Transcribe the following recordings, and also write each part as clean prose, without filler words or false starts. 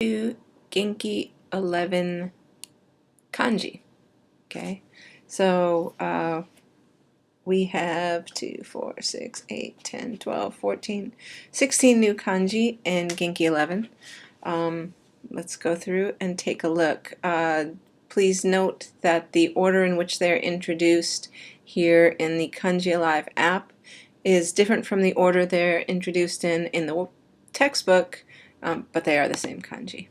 to Genki 11 Kanji. Okay, so we have 2, 4, 6, 8, 10, 12, 14, 16 new kanji in Genki 11. Let's go through and take a look. Please note that the order in which they're introduced here in the Kanji Alive app is different from the order they're introduced in the textbook, but they are the same kanji.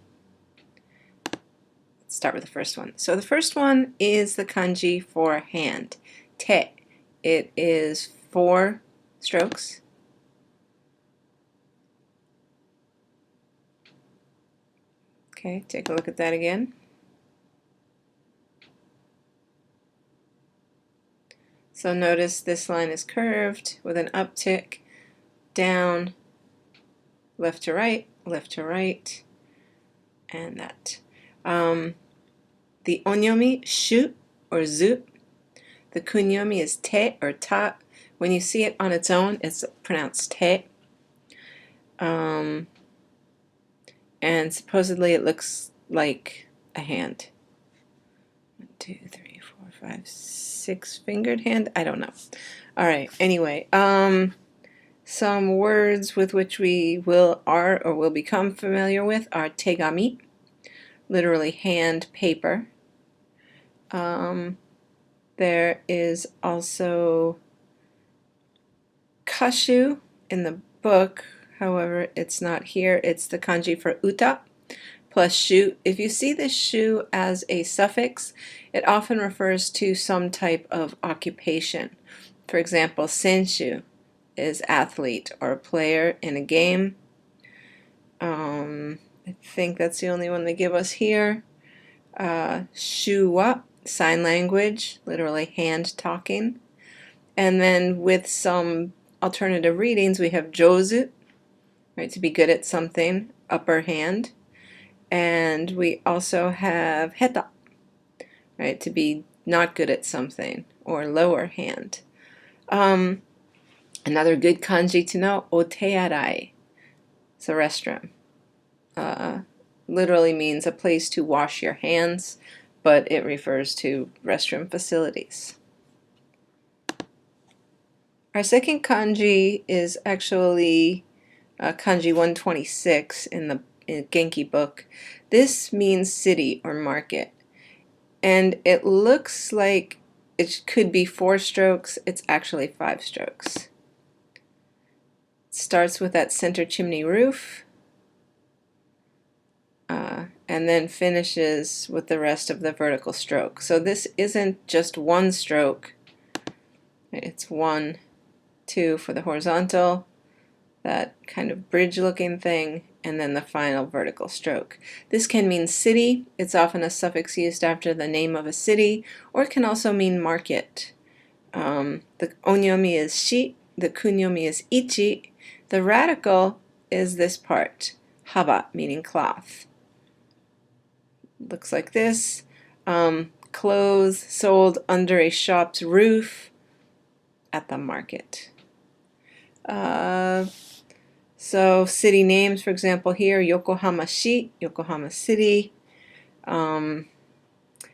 Let's start with the first one. So the first one is the kanji for hand, te. It is 4 strokes. Okay, take a look at that again. So notice this line is curved with an uptick, down, left to right, and that. The onyomi, shu or zu. The kunyomi is te or ta. When you see it on its own, it's pronounced te. And supposedly it looks like a hand. 1, 2, 3, 4, 5, 6 fingered hand? I don't know. Alright, anyway, some words with which we will become familiar with are tegami, literally hand, paper. There is also kashu in the book, however it's not here. It's the kanji for uta plus shu. If you see this shu as a suffix, it often refers to some type of occupation. For example, senshu is athlete or player in a game. I think that's the only one they give us here. Shuwa, sign language, literally hand talking. And then with some alternative readings, we have jozu, right, to be good at something, upper hand. And we also have heta, right, to be not good at something, or lower hand. Another good kanji to know, otearai. It's a restroom. Literally means a place to wash your hands, but it refers to restroom facilities. Our second kanji is actually kanji 126 in the Genki book. This means city or market, and it looks like it could be 4 strokes. It's actually 5 strokes. It starts with that center chimney roof, and then finishes with the rest of the vertical stroke. So this isn't just 1 stroke. It's 1, 2 for the horizontal, that kind of bridge looking thing, and then the final vertical stroke. This can mean city. It's often a suffix used after the name of a city, or it can also mean market. The onyomi is shi, the kunyomi is ichi. The radical is this part, haba, meaning cloth. Looks like this. Clothes sold under a shop's roof at the market. So city names, for example, here, Yokohama-shi, Yokohama City.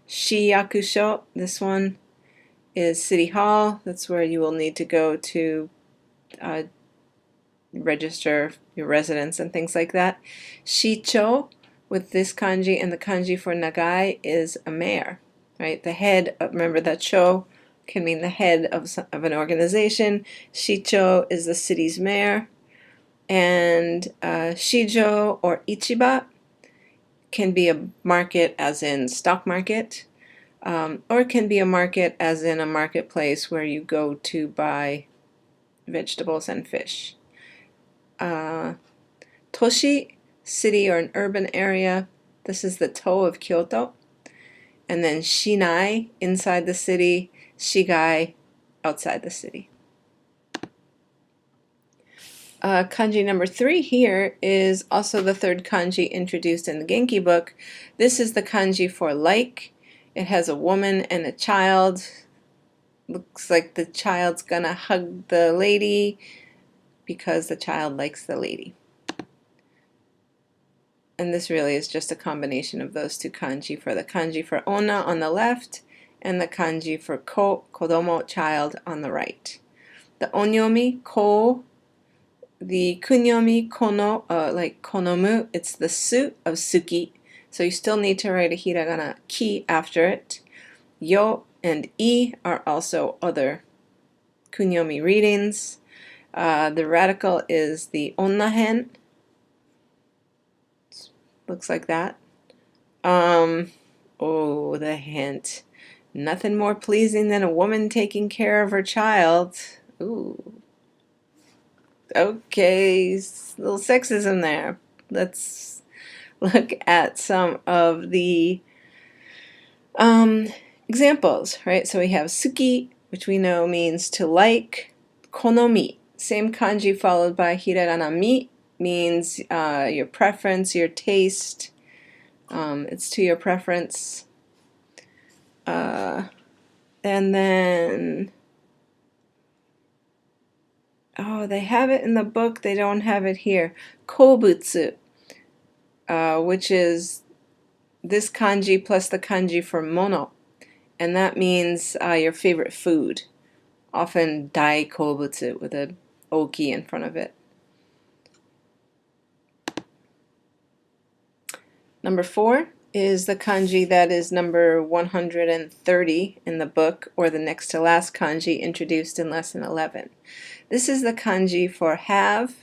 Shiyakusho, this one is City Hall. That's where you will need to go to register your residence and things like that. Shicho, with this kanji and the kanji for nagai, is a mayor, right? The head, remember that cho can mean the head of an organization. Shicho is the city's mayor. And shijo or ichiba can be a market as in stock market, or it can be a market as in a marketplace where you go to buy vegetables and fish. Toshi, city or an urban area. This is the To of Kyoto. And then shinai, inside the city. Shigai, outside the city. Kanji number 3 here is also the third kanji introduced in the Genki book. This is the kanji for like. It has a woman and a child. Looks like the child's gonna hug the lady because the child likes the lady. and this really is just a combination of those two kanji, for the kanji for onna on the left and the kanji for ko, kodomo, child, on the right. The onyomi, ko, the kunyomi, kono, like konomu, it's the su of suki, so you still need to write a hiragana ki after it. Yo and I are also other kunyomi readings. The radical is the onnahen. Looks like that. Oh, the hint. Nothing more pleasing than a woman taking care of her child. Ooh. Okay, little sexism there. Let's look at some of the examples, right? So we have suki, which we know means to like. Konomi, same kanji followed by hiragana mi, means your preference, your taste. It's to your preference. And then, oh, they have it in the book, they don't have it here. Kobutsu, which is this kanji plus the kanji for mono. And that means your favorite food. Often dai kobutsu with a oki in front of it. Number 4 is the kanji that is number 130 in the book, or the next to last kanji introduced in lesson 11. This is the kanji for have.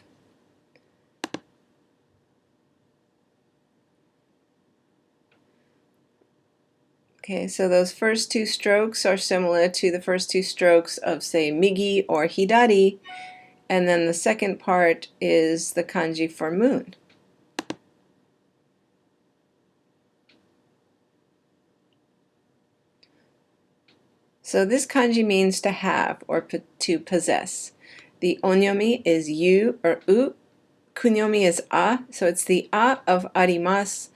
Okay, so those first two strokes are similar to the first two strokes of, say, migi or hidari, and then the second part is the kanji for moon. So this kanji means to have or to possess. The onyomi is you or u. Kunyomi is a, so it's the a of arimasu,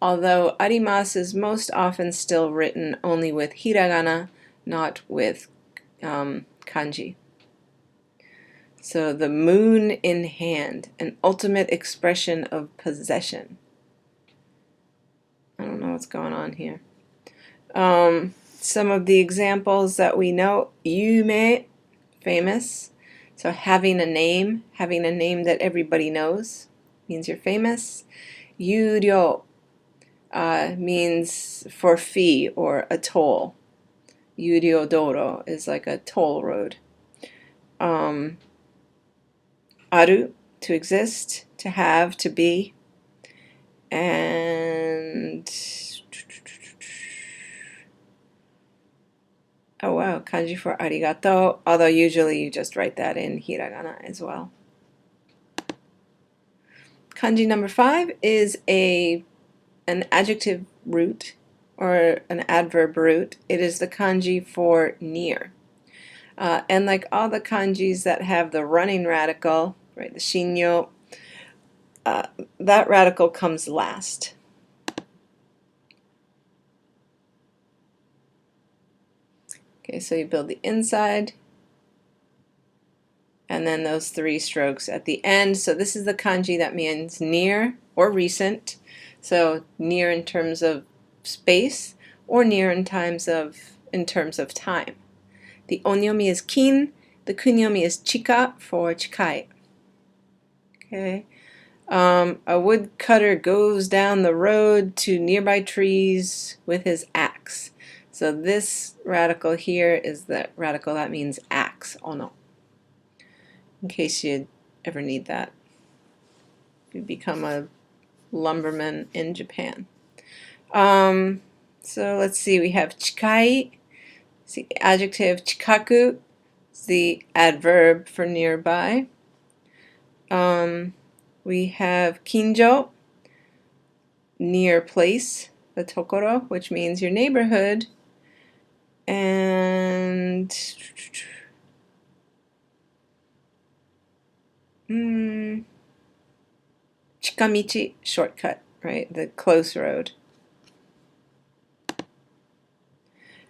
although arimasu is most often still written only with hiragana, not with kanji. So the moon in hand, an ultimate expression of possession. I don't know what's going on here. Some of the examples that we know: yume, famous. So having a name that everybody knows, means you're famous. Yuryo means for fee or a toll. Yuryo doro is like a toll road. Aru, to exist, to have, to be. And oh wow, kanji for arigato, although usually you just write that in hiragana as well. Kanji number 5 is an adjective root or an adverb root. It is the kanji for near. And like all the kanjis that have the running radical, right, the shinyo, that radical comes last. Okay, so you build the inside, and then those 3 strokes at the end. So this is the kanji that means near or recent. So near in terms of space, or near in terms of time. The onyomi is kin, the kunyomi is chika for chikai. Okay. A woodcutter goes down the road to nearby trees with his axe. So this radical here is the radical that means axe, ono. In case you ever need that. You become a lumberman in Japan. So let's see, we have chikai, it's the adjective. Chikaku is the adverb for nearby. We have kinjo, near place, the tokoro, which means your neighborhood. And chikamichi, shortcut, right? The close road.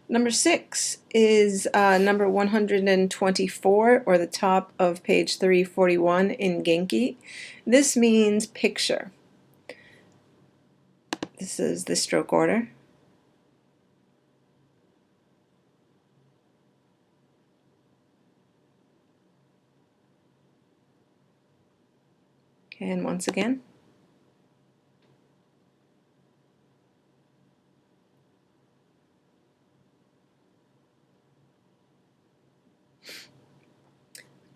Number 6 is number 124, or the top of page 341 in Genki. This means picture. This is the stroke order. Okay, and once again.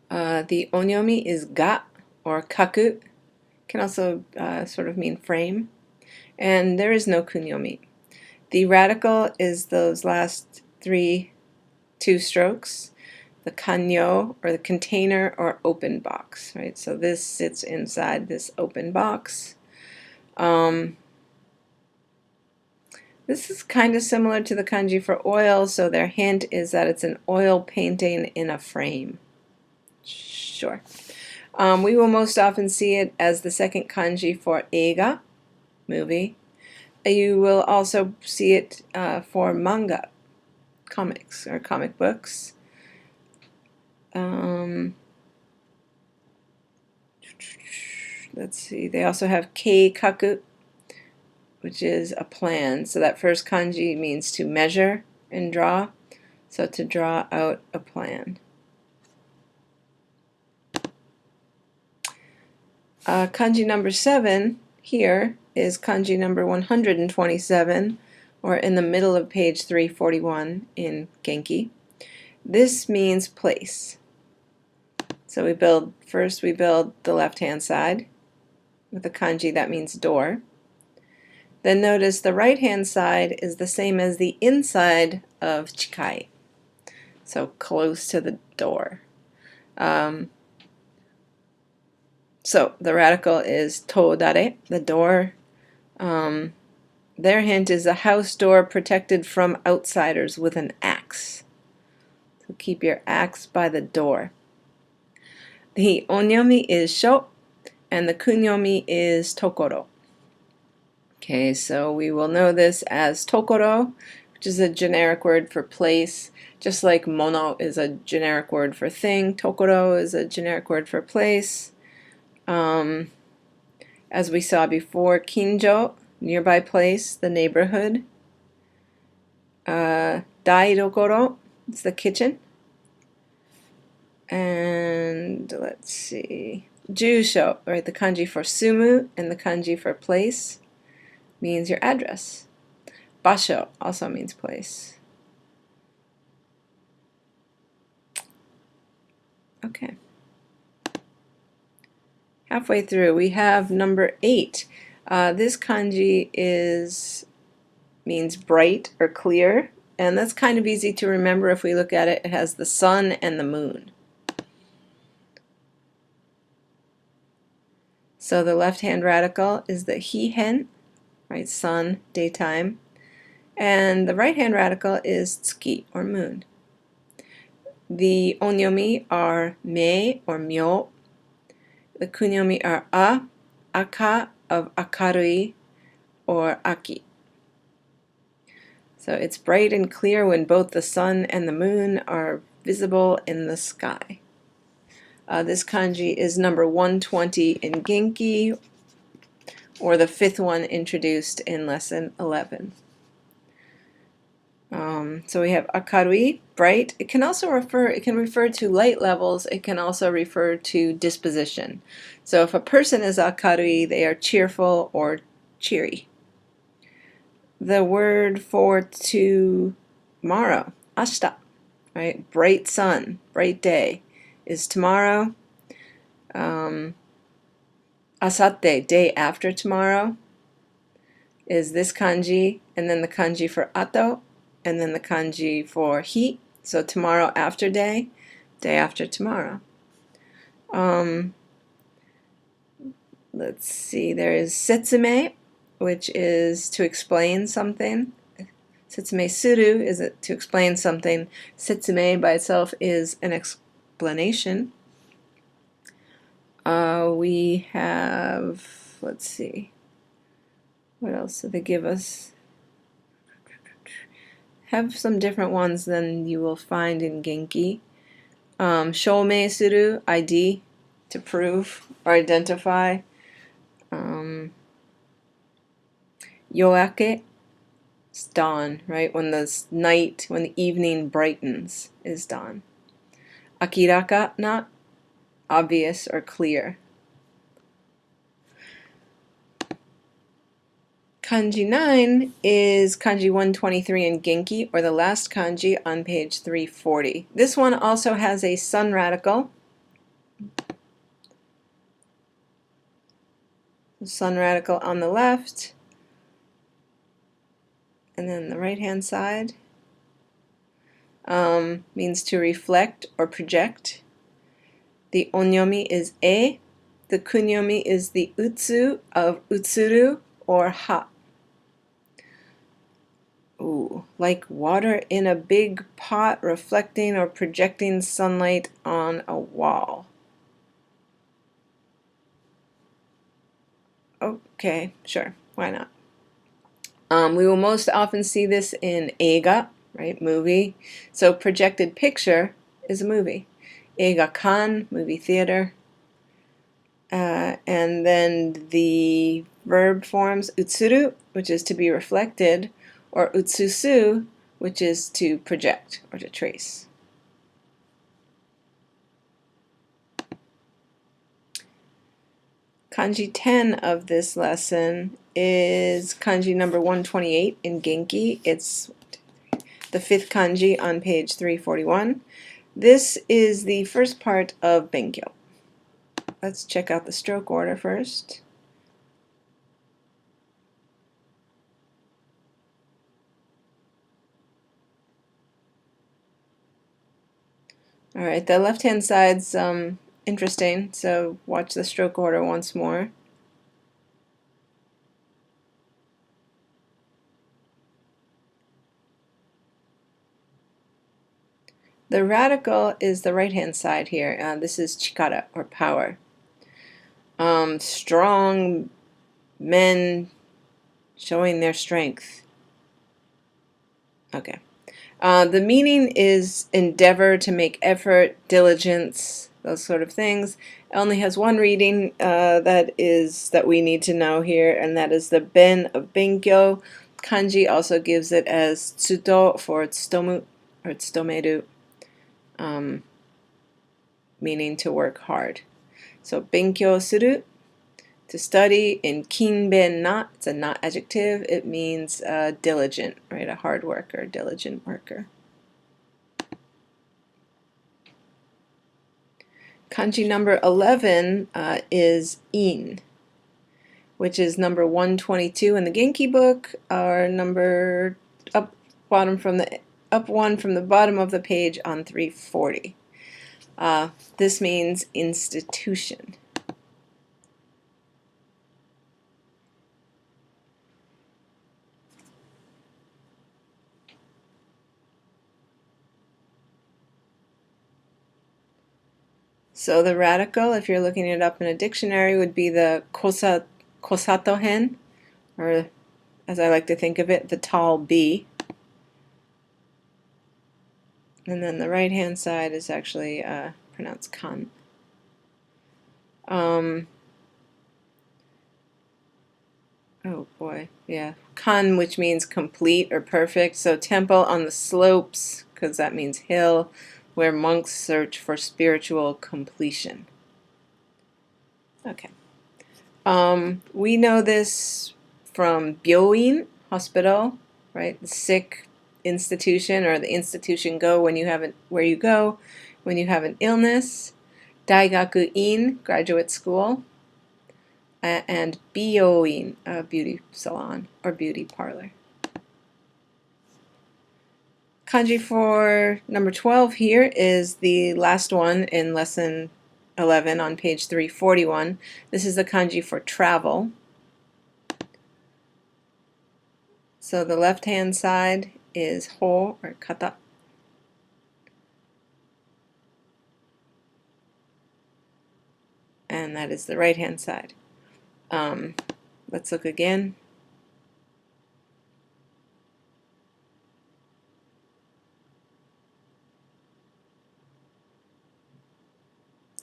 The onyomi is ga or kaku, can also sort of mean frame, and there is no kunyomi. The radical is those last two strokes, the kanyo or the container or open box, right? So this sits inside this open box. This is kind of similar to the kanji for oil, so their hint is that it's an oil painting in a frame. Sure. We will most often see it as the second kanji for eiga, movie. You will also see it for manga, comics or comic books. Let's see, they also have keikaku, which is a plan. So that first kanji means to measure and draw, so to draw out a plan. Kanji number 7 here is kanji number 127, or in the middle of page 341 in Genki. This means place. So first we build the left-hand side with the kanji that means door. Then notice the right-hand side is the same as the inside of chikai, so close to the door. So the radical is todare, the door. Their hint is a house door protected from outsiders with an axe. So keep your axe by the door. The onyomi is sho, and the kunyomi is tokoro. Okay, so we will know this as tokoro, which is a generic word for place. Just like mono is a generic word for thing, tokoro is a generic word for place. As we saw before, kinjo, nearby place, the neighborhood. Daidokoro, it's the kitchen. And let's see, jusho, right, the kanji for sumu and the kanji for place means your address. Basho also means place. Okay. Halfway through, we have number 8. This kanji means bright or clear, and that's kind of easy to remember if we look at it. It has the sun and the moon. So the left-hand radical is the hihen, right, sun, daytime, and the right-hand radical is tsuki, or moon. The onyomi are me, or myo. The kunyomi are aka, of akarui, or aki. So it's bright and clear when both the sun and the moon are visible in the sky. This kanji is number 120 in Genki, or the 5th one introduced in lesson 11. So we have akarui, bright. It can refer to light levels. It can also refer to disposition. So if a person is akarui, they are cheerful or cheery. The word for tomorrow, ashita, right? Bright sun, bright day, is tomorrow. Asate, day after tomorrow, is this kanji, and then the kanji for ato, and then the kanji for hi, so tomorrow after day, day after tomorrow. Let's see, there is setsume, which is to explain something. Setsume suru is to explain something. Setsume by itself is an explanation. We have, let's see, what else did they give us? Have some different ones than you will find in Genki. Shoumei suru, ID, to prove or identify. Yoake, it's dawn, right? When the night, when the evening brightens, is dawn. Akiraka, not obvious or clear. Kanji 9 is kanji 123 in Genki, or the last kanji on page 340. This one also has a sun radical. Sun radical on the left, and then the right-hand side means to reflect or project. The onyomi is e. The kunyomi is the utsu of utsuru or ha. Ooh, like water in a big pot reflecting or projecting sunlight on a wall. Okay, sure, why not? We will most often see this in eiga, right, movie. So projected picture is a movie. Eiga-kan, movie theater. And then the verb forms utsuru, which is to be reflected, or utsusu, which is to project or to trace. Kanji 10 of this lesson is kanji number 128 in Genki. It's the fifth kanji on page 341. This is the first part of Benkyo. Let's check out the stroke order first. Alright, the left-hand side's interesting, so watch the stroke order once more. The radical is the right-hand side here. This is chikara, or power. Strong men showing their strength. Okay. The meaning is endeavor, to make effort, diligence, those sort of things. It only has one reading that we need to know here, and that is the ben of Benkyo. Kanji also gives it as tsuto for tsutomu or tsutomeru, meaning to work hard. So Benkyo suru, to study. In kinben na, it's a not adjective. It means diligent, right? A hard worker, diligent worker. Kanji number 11 is in, which is number 122 in the Genki book, or number up one from the bottom of the page on 340. This means institution. So the radical, if you're looking it up in a dictionary, would be the kosato hen, or as I like to think of it, the tall bee. And then the right-hand side is actually pronounced kan. Oh boy, yeah. Kan, which means complete or perfect. So temple on the slopes, because that means hill, where monks search for spiritual completion. Okay. We know this from byoin, hospital, right? The sick institution, or the institution where you go when you have an illness. Daigaku-in, graduate school. And byoin, a beauty salon or beauty parlor. Kanji for number 12 here is the last one in lesson 11 on page 341. This is the kanji for travel. So the left-hand side is ho, or kata. And that is the right-hand side. Let's look again.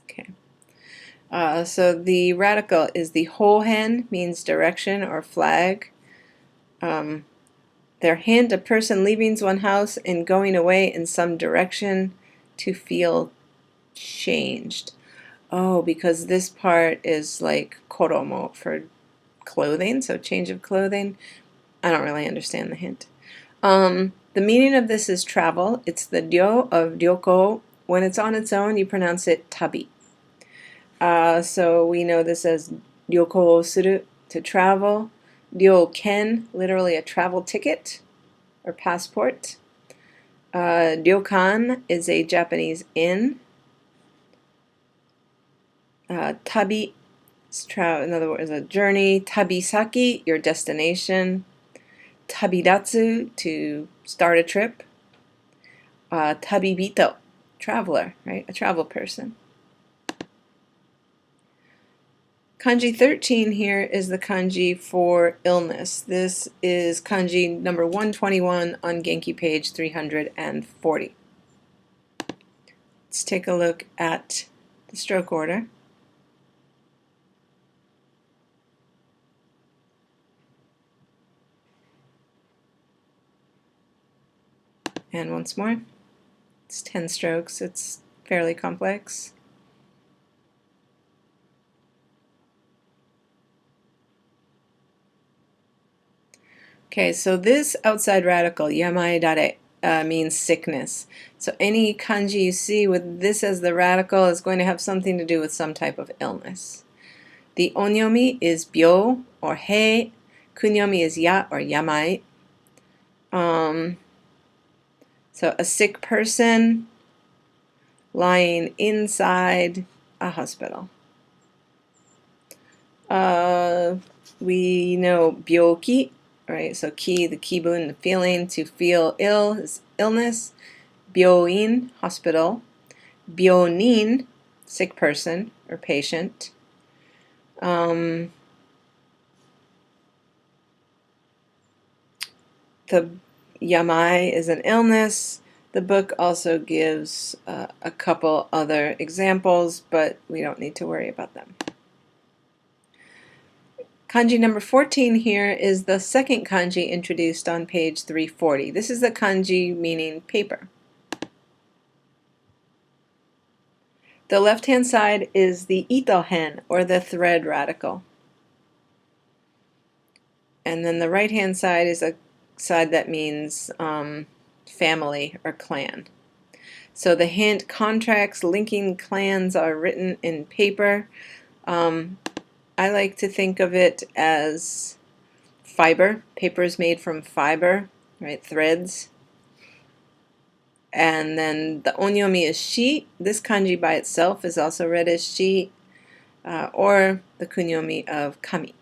Okay. So the radical is the ho hen, means direction or flag. Their hint, a person leaving one house and going away in some direction to feel changed. Oh, because this part is like koromo for clothing, so change of clothing. I don't really understand the hint. The meaning of this is travel. It's the ryo of ryoko. When it's on its own, you pronounce it tabi. So we know this as ryoko suru, to travel. Ryoken, literally a travel ticket or passport. Ryokan is a Japanese inn. Tabi, in other words, a journey. Tabisaki, your destination. Tabidatsu, to start a trip. Tabibito, traveler, right? A travel person. Kanji 13 here is the kanji for illness. This is kanji number 121 on Genki page 340. Let's take a look at the stroke order. And once more, it's 10 strokes. It's fairly complex. Okay, so this outside radical, yamai dare, means sickness. So any kanji you see with this as the radical is going to have something to do with some type of illness. The onyomi is byo or hei. Kunyomi is ya or yamai. So a sick person lying inside a hospital. We know byoki, right? So ki, the kibun, the feeling, to feel ill is illness. Byoin, hospital. Byonin, sick person or patient. The yamai is an illness. The book also gives a couple other examples, but we don't need to worry about them. Kanji number 14 here is the second kanji introduced on page 340. This is the kanji meaning paper. The left-hand side is the ito-hen, or the thread radical. And then the right-hand side is a side that means family or clan. So the hint, contracts linking clans are written in paper. I like to think of it as fiber. Paper is made from fiber, right? Threads. And then the onyomi is shi. This kanji by itself is also read as shi, or the kunyomi of kami.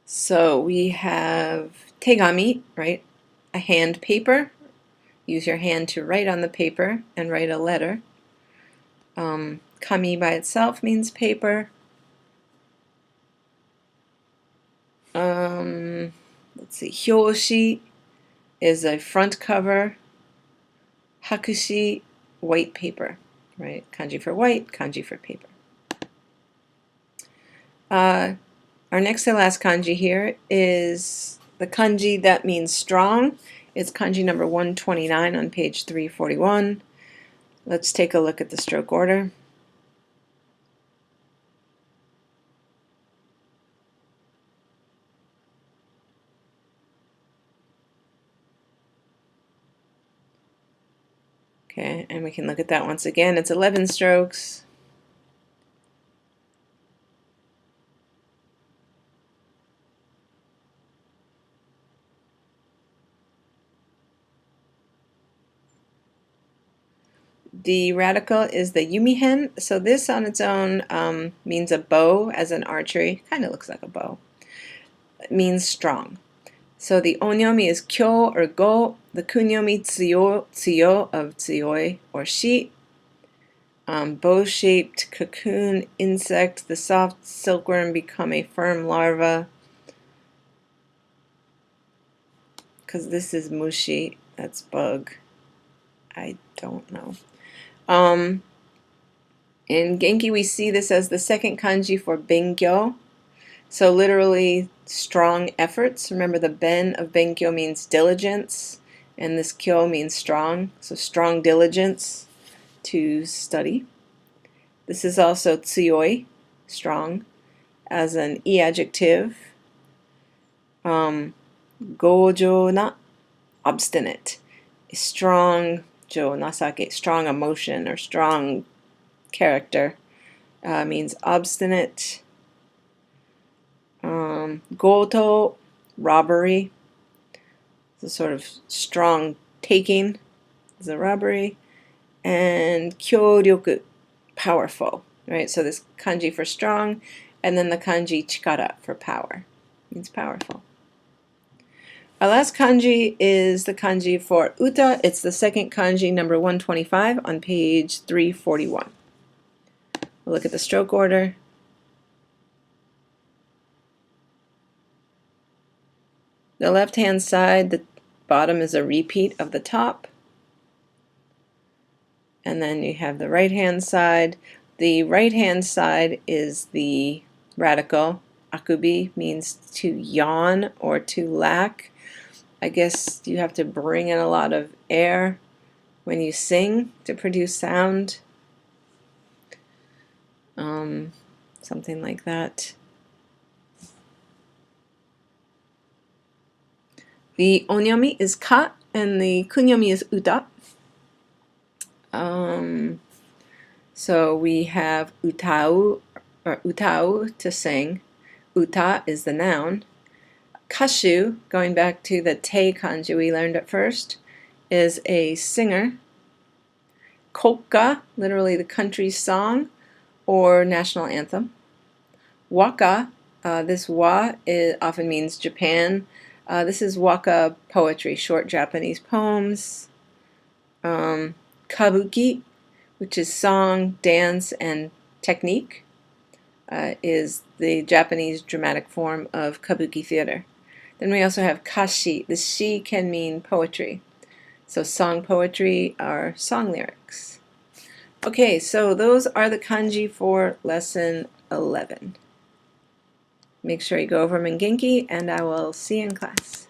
So we have tegami, right? A hand paper. Use your hand to write on the paper and write a letter. Kami by itself means paper. Let's see. Hyoshi is a front cover. Hakushi, white paper, right? Kanji for white, kanji for paper. Our next to last kanji here is the kanji that means strong. It's kanji number 129 on page 341. Let's take a look at the stroke order. Okay, and we can look at that once again. It's 11 strokes. The radical is the yumihen. So this on its own means a bow, as in archery. Kind of looks like a bow. It means strong. So the onyomi is kyo or go. The kunyomi tsuyo of tsuyoi or shi. Bow-shaped cocoon insect. The soft silkworm become a firm larva. Because this is mushi. That's bug. I don't know. In Genki we see this as the second kanji for bengyo. So literally strong efforts. Remember the ben of benkyo means diligence, and this kyo means strong. So strong diligence to study. This is also tsuyoi, strong, as an e adjective. Gojo na, obstinate. Strong, jo nasake, strong emotion or strong character, means obstinate. Goto, robbery. It's a sort of strong taking is a robbery. And kyoryoku, powerful, right? So this kanji for strong, and then the kanji chikara for power, means powerful. Our last kanji is the kanji for uta. It's the second kanji, number 125, on page 341. We'll look at the stroke order. The left-hand side, the bottom is a repeat of the top. And then you have the right-hand side. The right-hand side is the radical. Akubi means to yawn or to lack. I guess you have to bring in a lot of air when you sing to produce sound. Something like that. The onyomi is ka, and the kunyomi is uta. So we have utau, or utau, to sing. Uta is the noun. Kashu, going back to the te kanji we learned at first, is a singer. Kokka, literally the country's song or national anthem. Waka, this wa often means Japan. This is waka poetry, short Japanese poems. Kabuki, which is song, dance, and technique, is the Japanese dramatic form of kabuki theater. Then we also have kashi. The shi can mean poetry. So song poetry are song lyrics. Okay, so those are the kanji for lesson 11. Make sure you go over them in Genki, and I will see you in class.